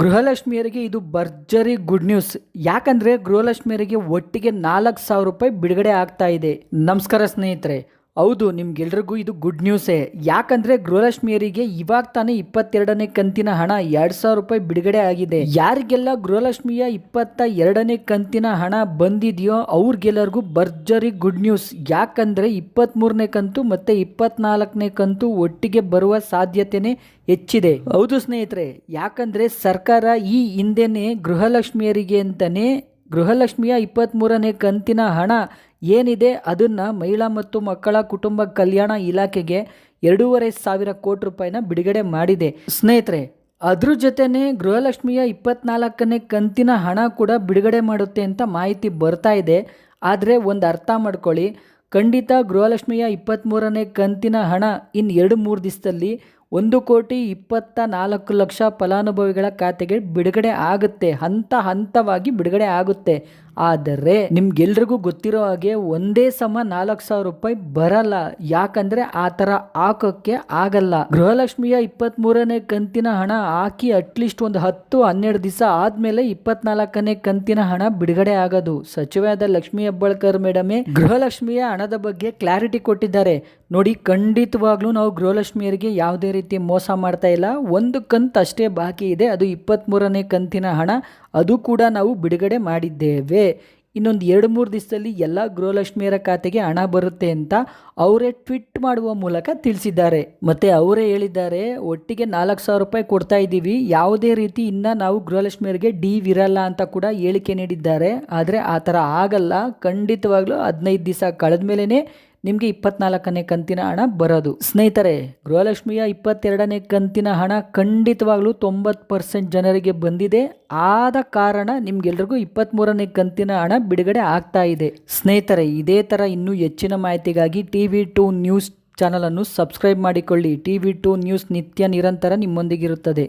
ಗೃಹಲಕ್ಷ್ಮಿಯರಿಗೆ ಇದು ಭರ್ಜರಿ good news. ಯಾಕಂದ್ರೆ ಗೃಹಲಕ್ಷ್ಮಿಯರಿಗೆ ಒಟ್ಟಿಗೆ 4,000 ರೂಪಾಯಿ ಬಿಡುಗಡೆ ಆಗ್ತಾ ಇದೆ. ನಮಸ್ಕಾರ ಸ್ನೇಹಿತರೆ, ಹೌದು ನಿಮ್ಗೆಲ್ರಿಗೂ ಇದು ಗುಡ್ ನ್ಯೂಸೇ. ಯಾಕಂದ್ರೆ ಗೃಹಲಕ್ಷ್ಮಿಯರಿಗೆ ಇವಾಗ ತಾನೇ 22ನೇ ಕಂತಿನ ಹಣ 2,000 ರೂಪಾಯಿ ಬಿಡುಗಡೆ ಆಗಿದೆ. ಯಾರಿಗೆಲ್ಲ ಗೃಹಲಕ್ಷ್ಮಿಯ 22ನೇ ಕಂತಿನ ಹಣ ಬಂದಿದೆಯೋ ಅವ್ರಿಗೆಲ್ಲರಿಗೂ ಭರ್ಜರಿ ಗುಡ್ ನ್ಯೂಸ್. ಯಾಕಂದ್ರೆ 23ನೇ ಕಂತು ಮತ್ತೆ 24ನೇ ಕಂತು ಒಟ್ಟಿಗೆ ಬರುವ ಸಾಧ್ಯತೆನೇ ಹೆಚ್ಚಿದೆ. ಹೌದು ಸ್ನೇಹಿತರೆ, ಯಾಕಂದ್ರೆ ಸರ್ಕಾರ ಈ ಹಿಂದೆನೆ ಗೃಹಲಕ್ಷ್ಮಿಯರಿಗೆ ಅಂತಾನೆ ಗೃಹಲಕ್ಷ್ಮಿಯ 23ನೇ ಕಂತಿನ ಹಣ ಏನಿದೆ ಅದನ್ನು ಮಹಿಳಾ ಮತ್ತು ಮಕ್ಕಳ ಕುಟುಂಬ ಕಲ್ಯಾಣ ಇಲಾಖೆಗೆ 2,500 ಕೋಟಿ ರೂಪಾಯಿನ ಬಿಡುಗಡೆ ಮಾಡಿದೆ ಸ್ನೇಹಿತರೆ. ಅದ್ರ ಜೊತೆನೆ ಗೃಹಲಕ್ಷ್ಮಿಯ 24ನೇ ಕಂತಿನ ಹಣ ಕೂಡ ಬಿಡುಗಡೆ ಮಾಡುತ್ತೆ ಅಂತ ಮಾಹಿತಿ ಬರ್ತಾ ಇದೆ. ಆದರೆ ಒಂದು ಅರ್ಥ ಮಾಡ್ಕೊಳ್ಳಿ, ಖಂಡಿತ ಗೃಹಲಕ್ಷ್ಮಿಯ 23ನೇ ಕಂತಿನ ಹಣ ಇನ್ನು 2-3 ದಿವಸದಲ್ಲಿ 1,24,00,000 ಫಲಾನುಭವಿಗಳ ಖಾತೆಗೆ ಬಿಡುಗಡೆ ಆಗುತ್ತೆ. ಹಂತವಾಗಿ ಬಿಡುಗಡೆ ಆಗುತ್ತೆ. ಆದರೆ ನಿಮ್ಗೆಲ್ರಿಗೂ ಗೊತ್ತಿರೋ ಹಾಗೆ ಒಂದೇ ಸಮ 4,000 ರೂಪಾಯಿ ಬರಲ್ಲ. ಯಾಕಂದ್ರೆ ಆ ಥರ ಹಾಕೋಕ್ಕೆ ಆಗಲ್ಲ. ಗೃಹಲಕ್ಷ್ಮಿಯ 23ನೇ ಕಂತಿನ ಹಣ ಹಾಕಿ ಅಟ್ಲೀಸ್ಟ್ ಒಂದು 10-12 ದಿವಸ ಆದ್ಮೇಲೆ 24ನೇ ಕಂತಿನ ಹಣ ಬಿಡುಗಡೆ ಆಗೋದು. ಸಚಿವರಾದ ಲಕ್ಷ್ಮೀ ಹೆಬ್ಬಾಳ್ಕರ್ ಮೇಡಮೇ ಗೃಹಲಕ್ಷ್ಮಿಯ ಹಣದ ಬಗ್ಗೆ ಕ್ಲಾರಿಟಿ ಕೊಟ್ಟಿದ್ದಾರೆ. ನೋಡಿ, ಖಂಡಿತವಾಗ್ಲೂ ನಾವು ಗೃಹಲಕ್ಷ್ಮಿಯರಿಗೆ ಯಾವುದೇ ರೀತಿ ಮೋಸ ಮಾಡ್ತಾ ಇಲ್ಲ. ಒಂದು ಕಂತು ಅಷ್ಟೇ ಬಾಕಿ ಇದೆ, ಅದು 23ನೇ ಕಂತಿನ ಹಣ. ಅದು ಕೂಡ ನಾವು ಬಿಡುಗಡೆ ಮಾಡಿದ್ದೇವೆ. ಇನ್ನೊಂದು 2-3 ದಿವಸದಲ್ಲಿ ಎಲ್ಲ ಗೃಹಲಕ್ಷ್ಮಿಯರ ಖಾತೆಗೆ ಹಣ ಬರುತ್ತೆ ಅಂತ ಅವರೇ ಟ್ವೀಟ್ ಮಾಡುವ ಮೂಲಕ ತಿಳಿಸಿದ್ದಾರೆ. ಮತ್ತೆ ಅವರೇ ಹೇಳಿದ್ದಾರೆ, ಒಟ್ಟಿಗೆ 4,000 ರೂಪಾಯಿ ಕೊಡ್ತಾ ಇದ್ದೀವಿ, ಯಾವುದೇ ರೀತಿ ಇನ್ನು ನಾವು ಗೃಹಲಕ್ಷ್ಮಿಯರಿಗೆ ಡೀವ್ ಇರಲ್ಲ ಅಂತ ಕೂಡ ಹೇಳಿಕೆ ನೀಡಿದ್ದಾರೆ. ಆದರೆ ಆ ಥರ ಆಗಲ್ಲ. ಖಂಡಿತವಾಗ್ಲೂ 15 ದಿವಸ ಕಳೆದ ಮೇಲೇ ನಿಮಗೆ 24ನೇ ಕಂತಿನ ಹಣ ಬರೋದು. ಸ್ನೇಹಿತರೆ, ಗೃಹಲಕ್ಷ್ಮಿಯ 22ನೇ ಕಂತಿನ ಹಣ ಖಂಡಿತವಾಗ್ಲೂ 90% ಜನರಿಗೆ ಬಂದಿದೆ. ಆದ ಕಾರಣ ನಿಮ್ಗೆಲ್ರಿಗೂ 23ನೇ ಕಂತಿನ ಹಣ ಬಿಡುಗಡೆ ಆಗ್ತಾ ಇದೆ. ಸ್ನೇಹಿತರೆ, ಇದೇ ಥರ ಇನ್ನೂ ಹೆಚ್ಚಿನ ಮಾಹಿತಿಗಾಗಿ TV2 ನ್ಯೂಸ್ ಚಾನಲನ್ನು ಸಬ್ಸ್ಕ್ರೈಬ್ ಮಾಡಿಕೊಳ್ಳಿ. TV2 ನ್ಯೂಸ್ ನಿತ್ಯ ನಿರಂತರ ನಿಮ್ಮೊಂದಿಗಿರುತ್ತದೆ.